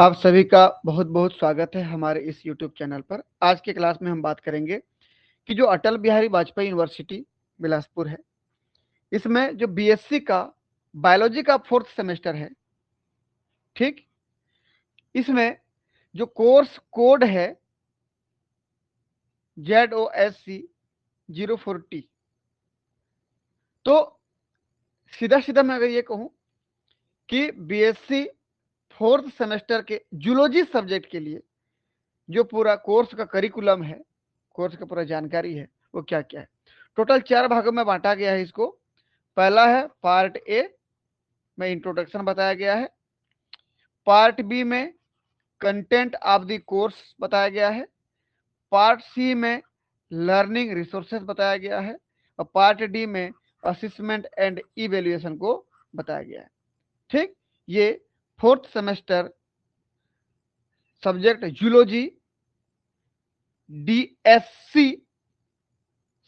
आप सभी का बहुत बहुत स्वागत है हमारे इस YouTube चैनल पर। आज के क्लास में हम बात करेंगे कि जो अटल बिहारी वाजपेयी यूनिवर्सिटी बिलासपुर है, इसमें जो बीएससी का बायोलॉजी का 4th सेमेस्टर है, ठीक, इसमें जो कोर्स कोड है ZOSC 04T। तो सीधा सीधा मैं अगर ये कहूँ कि बीएससी 4th सेमेस्टर के जूलॉजी सब्जेक्ट के लिए जो पूरा कोर्स का करिकुलम है, कोर्स का पूरा जानकारी है, वो क्या क्या है। टोटल 4 भागों में बांटा गया है इसको। पहला है पार्ट ए में इंट्रोडक्शन बताया गया है। पार्ट बी में कंटेंट ऑफ द कोर्स बताया गया है। पार्ट सी में लर्निंग रिसोर्सेज बताया गया है। और पार्ट डी में असेसमेंट एंड इवेल्युएशन को बताया गया है। ठीक, ये 4th semester subject zoology DSC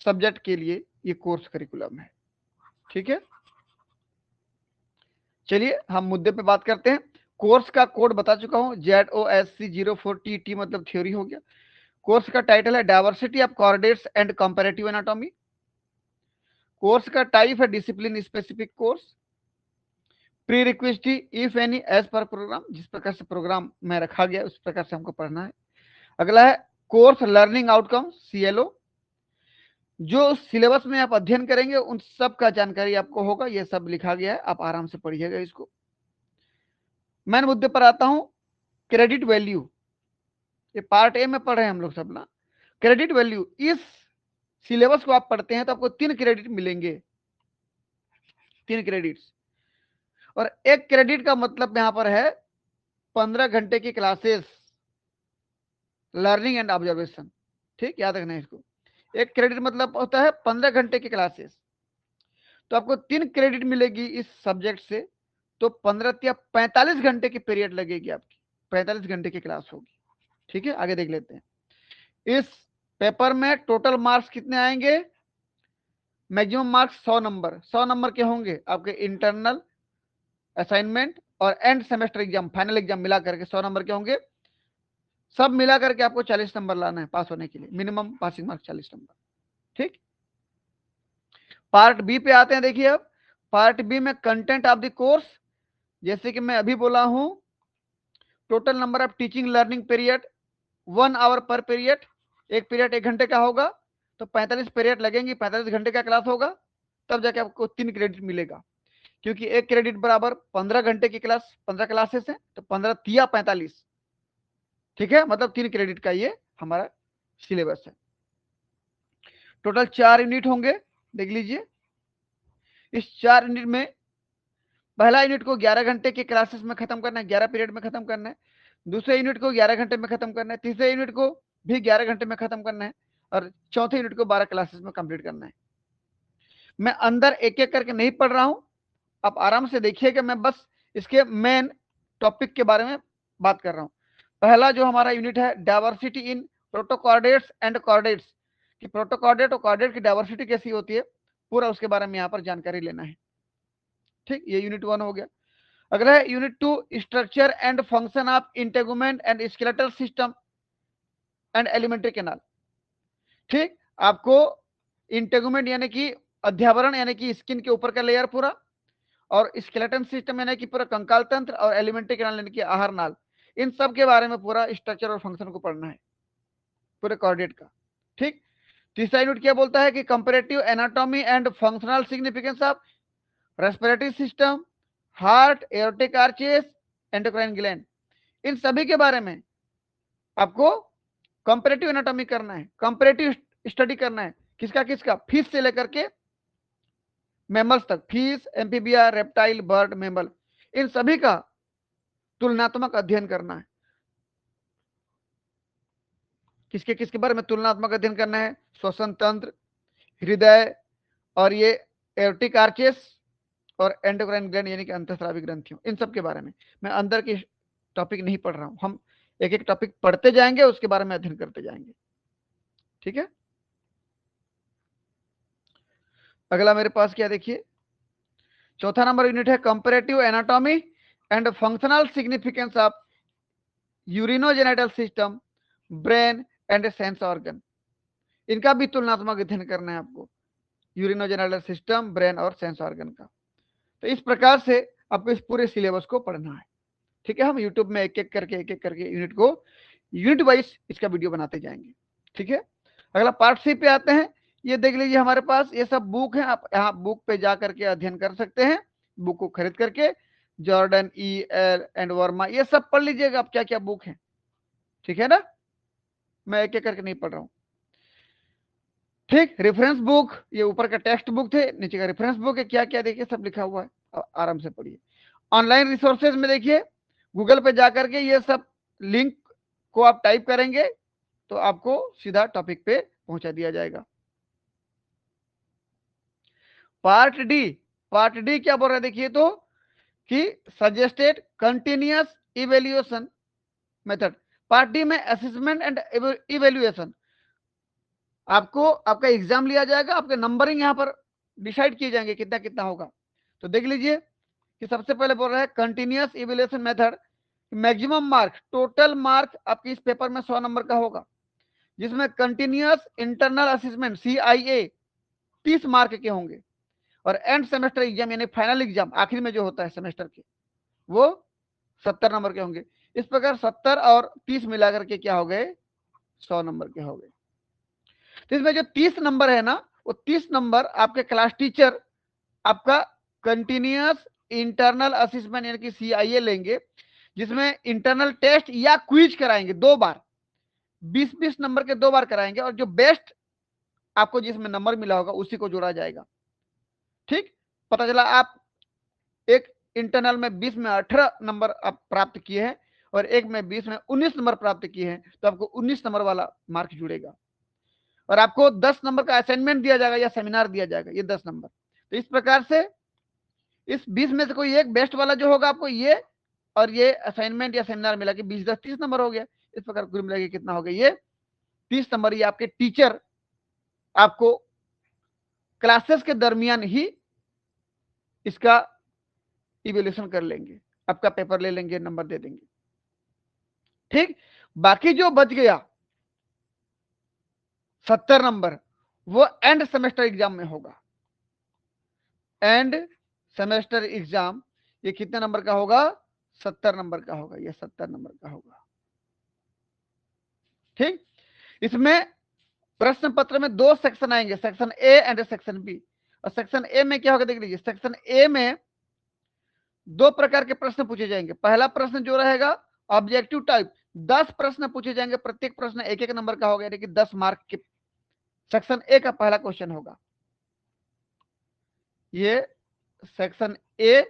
subject के लिए ये कोर्स करिकुलम है। ठीक है, चलिए हम मुद्दे पे बात करते हैं। कोर्स का कोड बता चुका हूं, ZOSC 04T मतलब थ्योरी हो गया। कोर्स का टाइटल है diversity of coordinates and comparative anatomy. Course का टाइप है discipline specific course. Prerequisite if any as per program, जिस प्रकार से प्रोग्राम में रखा गया उस प्रकार से हमको पढ़ना है। अगला है कोर्स लर्निंग आउटकम CLO। जो सिलेबस में आप अध्ययन करेंगे उन सब का जानकारी आपको होगा, ये सब लिखा गया है, आप आराम से पढ़िएगा इसको। मेन मुद्दे पर आता हूं, क्रेडिट वैल्यू। ये पार्ट ए में पढ़ रहे हैं हम लोग सब ना। क्रेडिट वैल्यू, इस सिलेबस को आप पढ़ते हैं तो आपको 3 क्रेडिट मिलेंगे, 3 क्रेडिट्स। और 1 क्रेडिट का मतलब यहां पर है 15 घंटे की क्लासेस, लर्निंग एंड ऑब्जर्वेशन। ठीक, याद रखना है इसको। 1 क्रेडिट मतलब होता है 15 घंटे की क्लासेस। तो आपको 3 क्रेडिट मिलेगी इस सब्जेक्ट से। तो 15 या 45 घंटे की पीरियड लगेगी आपकी, 45 घंटे की क्लास होगी। ठीक है, आगे देख लेते हैं। इस पेपर में टोटल मार्क्स कितने आएंगे? मैक्सिमम मार्क्स 100 नंबर, 100 नंबर के होंगे आपके इंटरनल, असाइनमेंट और end semester exam, final exam मिला करके 100 नंबर के होंगे। सब मिला करके आपको 40 नंबर लाना है पास होने के लिए, मिनिमम पासिंग मार्क्स 40 नंबर। ठीक, पार्ट बी पे आते हैं। देखिए अब पार्ट बी में कंटेंट ऑफ द कोर्स, जैसे कि मैं अभी बोला हूं, total number of teaching learning period 1 hour per period. एक पीरियड 1 घंटे का होगा, तो 45 पीरियड लगेंगी, 45 घंटे का क्लास होगा, तब जाके आपको 3 क्रेडिट मिलेगा। क्योंकि 1 क्रेडिट बराबर 15 घंटे की क्लास, 15 क्लासेस है, तो 15 तिया 45। ठीक है, मतलब 3 क्रेडिट का ये हमारा सिलेबस है। टोटल 4 यूनिट होंगे, देख लीजिए। इस 4 यूनिट में पहला यूनिट को 11 घंटे की क्लासेस में खत्म करना है, 11 पीरियड में खत्म करना है। दूसरे यूनिट को 11 घंटे में खत्म करना है। तीसरे यूनिट को भी 11 घंटे में खत्म करना है। और चौथे यूनिट को 12 क्लासेस में कंप्लीट करना है। मैं अंदर एक एक करके नहीं पढ़ रहा हूं, आप आराम से देखिएगा। मैं बस इसके मेन टॉपिक के बारे में बात कर रहा हूं। पहला जो हमारा यूनिट है diversity in protochordates and chordates, कि प्रोटोकॉर्डेट और कॉर्डेट की डायवर्सिटी कैसी होती है, पूरा उसके बारे में यहाँ पर जानकारी लेना है। ठीक, ये यूनिट 1 हो गया। अगला है unit 2, structure and function of integument and skeletal system and alimentary canal. ठीक, आपको इंटेगुमेंट यानी कि अध्यावरण यानी कि स्किन के ऊपर का लेयर पूरा, और स्केलेटन सिस्टम यानी कि पूरा कंकाल तंत्र, और एलिमेंट्री कैनाल यानी कि आहार नाल, इन सब के बारे में पूरा स्ट्रक्चर और फंक्शन को पढ़ना है पूरे कॉर्डिनेट का। ठीक, तीसरा यूनिट क्या बोलता है कि comparative anatomy and functional significance of respiratory system, heart, aortic arches, endocrine gland, इन सभी के बारे में आपको कंपैरेटिव एनाटॉमी करना है, कंपैरेटिव स्टडी करना है। किसका किसका? फिश से लेकर के मैमल्स तक, fish, amphibia, reptile, bird, mammal, इन सभी का तुलनात्मक अध्ययन करना है। किसके किसके बारे में तुलनात्मक अध्ययन करना है? श्वसन तंत्र, हृदय, और ये एओर्टिक आर्चेस, और एंडोक्राइन ग्लैंड यानी कि अंतःस्रावी ग्रंथियों, इन सब के बारे में। मैं अंदर की टॉपिक नहीं पढ़ रहा हूं, हम एक एक टॉपिक पढ़ते जाएंगे, उसके बारे में अध्ययन करते जाएंगे। ठीक है, अगला मेरे पास क्या, देखिए चौथा नंबर यूनिट है comparative anatomy and functional significance of urinogenital system, brain and sense organ, इनका भी तुलनात्मक अध्ययन करना है आपको, यूरिनोजेनिटल सिस्टम, ब्रेन और सेंस ऑर्गन का। तो इस प्रकार से आपको इस पूरे सिलेबस को पढ़ना है। ठीक है, हम यूट्यूब में एक एक करके यूनिट को यूनिट वाइज इसका वीडियो बनाते जाएंगे। ठीक है, अगला पार्ट सी पे आते हैं। ये देख लीजिए हमारे पास ये सब बुक है, आप यहाँ बुक पे जा करके अध्ययन कर सकते हैं, बुक को खरीद करके। Jordan, E L and Verma, ये सब पढ़ लीजिएगा आप क्या क्या बुक है। ठीक है ना, मैं एक एक करके नहीं पढ़ रहा हूँ। ठीक, रेफरेंस बुक, ये ऊपर का टेक्स्ट बुक थे, नीचे का रेफरेंस बुक है, क्या क्या देखिए सब लिखा हुआ है, आराम से पढ़िए। ऑनलाइन रिसोर्सेज में देखिए, गूगल पे जाकर के ये सब लिंक को आप टाइप करेंगे तो आपको सीधा टॉपिक पे पहुंचा दिया जाएगा। पार्ट डी, पार्ट डी क्या बोल रहा है देखिए तो, कि suggested continuous evaluation method. Part D में असेसमेंट एंड इवेल्युएशन, आपको आपका एग्जाम लिया जाएगा, आपके नंबरिंग यहाँ पर डिसाइड किए जाएंगे कितना कितना होगा। तो देख लीजिए कि सबसे पहले बोल रहा है continuous evaluation method, maximum mark, total mark आपके इस पेपर में 100 नंबर का होगा, जिसमें continuous internal assessment CIA 30 mark के होंगे, और एंड सेमेस्टर एग्जाम यानी फाइनल एग्जाम आखिर में जो होता है सेमेस्टर के, वो 70 नंबर के होंगे। इस प्रकार 70 और 30 मिलाकर के क्या हो गए, 100 नंबर के हो गए। तो इसमें जो 30 नंबर है ना, वो 30 नंबर आपके क्लास टीचर आपका कंटिन्यूअस इंटरनल असेसमेंट यानी कि CIA लेंगे, जिसमें इंटरनल टेस्ट या क्विज कराएंगे 2 बार, 20-20 नंबर के 2 बार कराएंगे, और जो बेस्ट आपको जिसमें नंबर मिला होगा उसी को जोड़ा जाएगा। ठीक, पता चला आप एक इंटरनल में 20 में 18 नंबर आप प्राप्त किए हैं, और एक में 20 में 19 नंबर प्राप्त किए हैं, तो आपको 19 नंबर वाला मार्क जुड़ेगा, और आपको 10 नंबर का असाइनमेंट दिया जाएगा या सेमिनार दिया जाएगा, ये 10 नंबर। तो इस प्रकार से इस 20 में से कोई एक बेस्ट वाला जो होगा आपको ये, और ये असाइनमेंट या सेमिनार मिला के 20 10 30 नंबर हो गया। इस प्रकार कुल मिला के कितना हो गया, ये 30 नंबर, ये आपके टीचर आपको क्लासेस के दरमियान ही इसका इवेल्यूशन कर लेंगे, आपका पेपर ले लेंगे, नंबर दे देंगे। ठीक, बाकी जो बच गया 70 नंबर, वो एंड सेमेस्टर एग्जाम में होगा। एंड सेमेस्टर एग्जाम ये कितने नंबर का होगा, 70 नंबर का होगा, ये 70 नंबर का होगा। ठीक, इसमें प्रश्न पत्र में 2 सेक्शन आएंगे, section A and section B. और सेक्शन ए में क्या होगा देख लीजिए, सेक्शन ए में 2 प्रकार के प्रश्न पूछे जाएंगे। पहला प्रश्न जो रहेगा ऑब्जेक्टिव टाइप, 10 प्रश्न पूछे जाएंगे, प्रत्येक प्रश्न एक एक नंबर का होगा, यानी कि 10 मार्क के। सेक्शन ए का पहला क्वेश्चन होगा, ये सेक्शन ए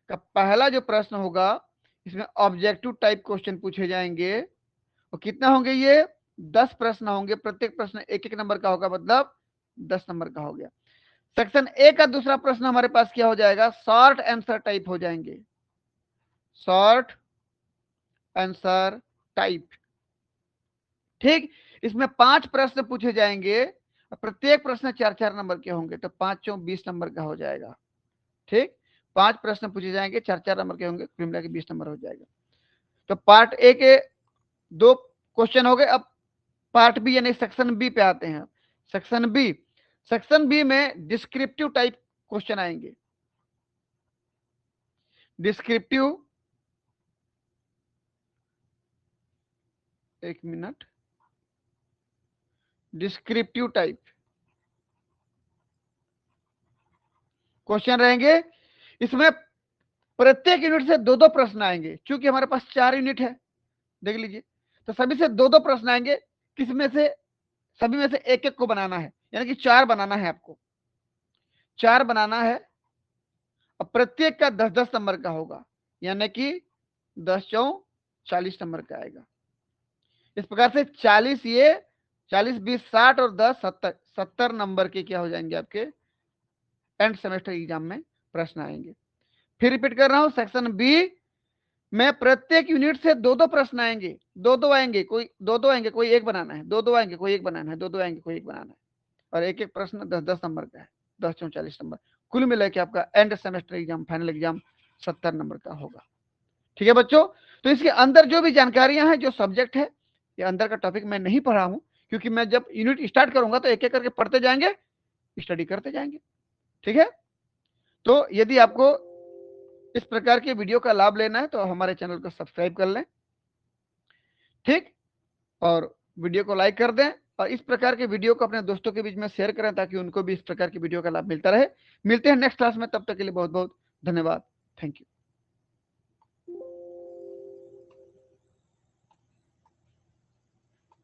का पहला जो प्रश्न होगा, इसमें ऑब्जेक्टिव टाइप क्वेश्चन पूछे जाएंगे, और कितना होंगे ये, 10 प्रश्न होंगे, प्रत्येक प्रश्न एक एक नंबर का होगा, मतलब 10 नंबर का हो गया। सेक्शन ए का दूसरा प्रश्न हमारे पास क्या हो जाएगा, शॉर्ट आंसर टाइप हो जाएंगे, शॉर्ट आंसर टाइप। ठीक, इसमें 5 प्रश्न पूछे जाएंगे, प्रत्येक प्रश्न 4-4 नंबर के होंगे, तो 5 चौक 20 नंबर का हो जाएगा। ठीक, 5 प्रश्न पूछे जाएंगे, 4-4 नंबर के होंगे, कुल मिला के 20 नंबर हो जाएगा। तो पार्ट ए के 2 क्वेश्चन हो गए। अब पार्ट बी यानी सेक्शन बी पे आते हैं। सेक्शन बी, सेक्शन बी में डिस्क्रिप्टिव टाइप क्वेश्चन आएंगे, डिस्क्रिप्टिव, एक मिनट, डिस्क्रिप्टिव टाइप क्वेश्चन रहेंगे। इसमें प्रत्येक यूनिट से 2-2 प्रश्न आएंगे, क्योंकि हमारे पास 4 यूनिट है, देख लीजिए, तो सभी से 2-2 प्रश्न आएंगे, किसमें से, सभी में से एक एक को बनाना है, यानी कि 4 बनाना है आपको, 4 बनाना है, और प्रत्येक का 10-10 नंबर का होगा, यानी कि 10 चौक 40 नंबर का आएगा। इस प्रकार से 40, ये 40 20 60 और 10 70, 70 नंबर के क्या हो जाएंगे आपके एंड सेमेस्टर एग्जाम में प्रश्न आएंगे। फिर रिपीट कर रहा हूं, सेक्शन बी में प्रत्येक यूनिट से 2-2 प्रश्न आएंगे, 2-2 आएंगे, कोई 2-2 आएंगे, कोई एक बनाना है, 2-2 आएंगे, कोई एक बनाना है, 2-2 आएंगे, कोई एक बनाना है, और एक एक प्रश्न 10-10 नंबर का है, 10 चौक 40 नंबर, कुल मिला के आपका end semester exam final exam 70 number का होगा। ठीक है बच्चों, तो इसके अंदर जो भी जानकारियां हैं, जो सब्जेक्ट है, ये अंदर का टॉपिक मैं नहीं पढ़ा हूं, क्योंकि मैं जब यूनिट स्टार्ट करूंगा तो एक एक करके पढ़ते जाएंगे, स्टडी करते जाएंगे। ठीक है, तो यदि आपको इस प्रकार के वीडियो का लाभ लेना है तो हमारे चैनल को सब्सक्राइब कर लें। ठीक, और वीडियो को लाइक कर दें, और इस प्रकार के वीडियो को अपने दोस्तों के बीच में शेयर करें ताकि उनको भी इस प्रकार की वीडियो का लाभ मिलता रहे। मिलते हैं नेक्स्ट क्लास में, तब तक के लिए बहुत बहुत धन्यवाद। Thank you.